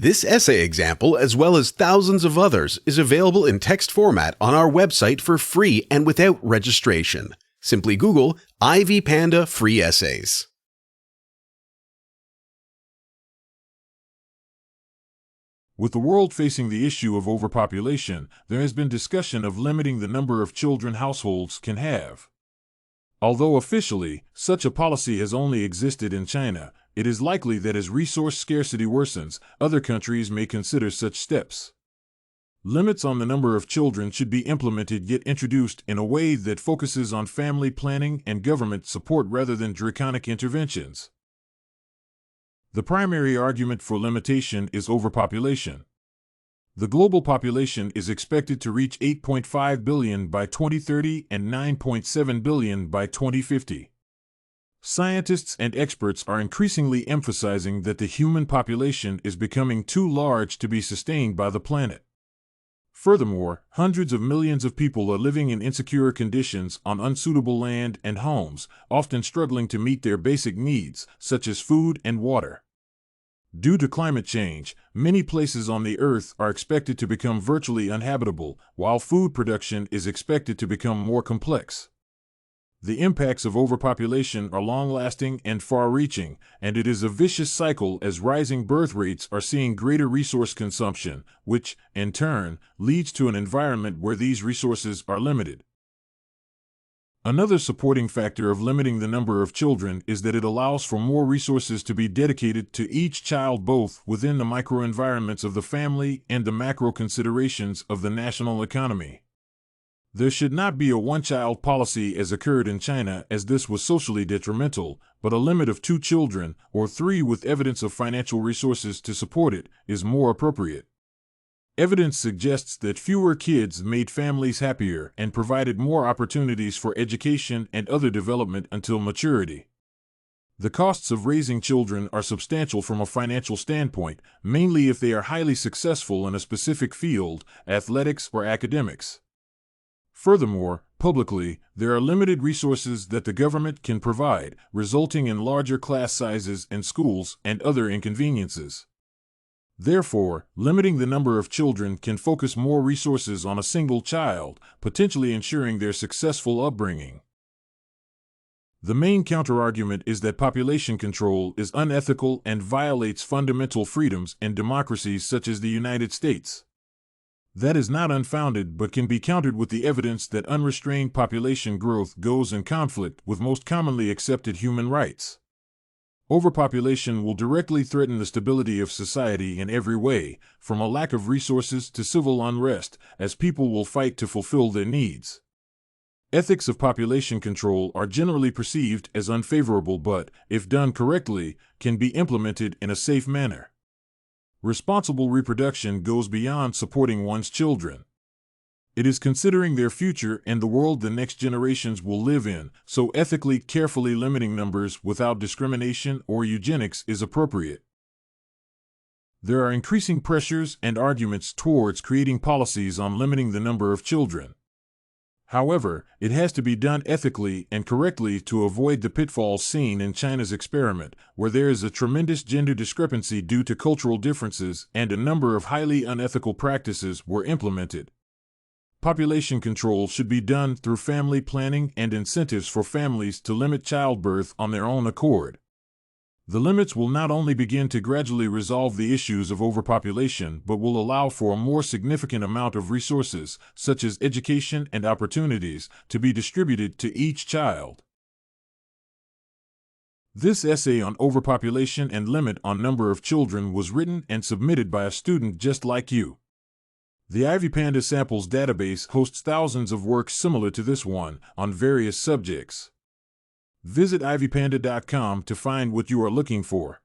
This essay example, as well as thousands of others, is available in text format on our website for free and without registration. Simply Google Ivy Panda Free Essays. With the world facing the issue of overpopulation, there has been discussion of limiting the number of children households can have. Although officially, such a policy has only existed in China, it is likely that as resource scarcity worsens, other countries may consider such steps. Limits on the number of children should be implemented yet introduced in a way that focuses on family planning and government support rather than draconic interventions. The primary argument for limitation is overpopulation. The global population is expected to reach 8.5 billion by 2030 and 9.7 billion by 2050. Scientists and experts are increasingly emphasizing that the human population is becoming too large to be sustained by the planet. Furthermore, hundreds of millions of people are living in insecure conditions on unsuitable land and homes, often struggling to meet their basic needs, such as food and water. Due to climate change, many places on the Earth are expected to become virtually uninhabitable, while food production is expected to become more complex. The impacts of overpopulation are long-lasting and far-reaching, and it is a vicious cycle as rising birth rates are seeing greater resource consumption, which, in turn, leads to an environment where these resources are limited. Another supporting factor of limiting the number of children is that it allows for more resources to be dedicated to each child both within the microenvironments of the family and the macro considerations of the national economy. There should not be a one-child policy as occurred in China, as this was socially detrimental, but a limit of 2 children, or 3 with evidence of financial resources to support it, is more appropriate. Evidence suggests that fewer kids made families happier and provided more opportunities for education and other development until maturity. The costs of raising children are substantial from a financial standpoint, mainly if they are highly successful in a specific field, athletics or academics. Furthermore, publicly, there are limited resources that the government can provide, resulting in larger class sizes in schools and other inconveniences. Therefore, limiting the number of children can focus more resources on a single child, potentially ensuring their successful upbringing. The main counterargument is that population control is unethical and violates fundamental freedoms in democracies such as the United States. That is not unfounded but can be countered with the evidence that unrestrained population growth goes in conflict with most commonly accepted human rights. Overpopulation will directly threaten the stability of society in every way, from a lack of resources to civil unrest, as people will fight to fulfill their needs. Ethics of population control are generally perceived as unfavorable but, if done correctly, can be implemented in a safe manner. Responsible reproduction goes beyond supporting one's children. It is considering their future and the world the next generations will live in, so ethically carefully limiting numbers without discrimination or eugenics is appropriate. There are increasing pressures and arguments towards creating policies on limiting the number of children. However, it has to be done ethically and correctly to avoid the pitfalls seen in China's experiment, where there is a tremendous gender discrepancy due to cultural differences and a number of highly unethical practices were implemented. Population control should be done through family planning and incentives for families to limit childbirth on their own accord. The limits will not only begin to gradually resolve the issues of overpopulation but will allow for a more significant amount of resources, such as education and opportunities, to be distributed to each child. This essay on overpopulation and limit on number of children was written and submitted by a student just like you. The Ivy Panda Samples database hosts thousands of works similar to this one on various subjects. Visit ivypanda.com to find what you are looking for.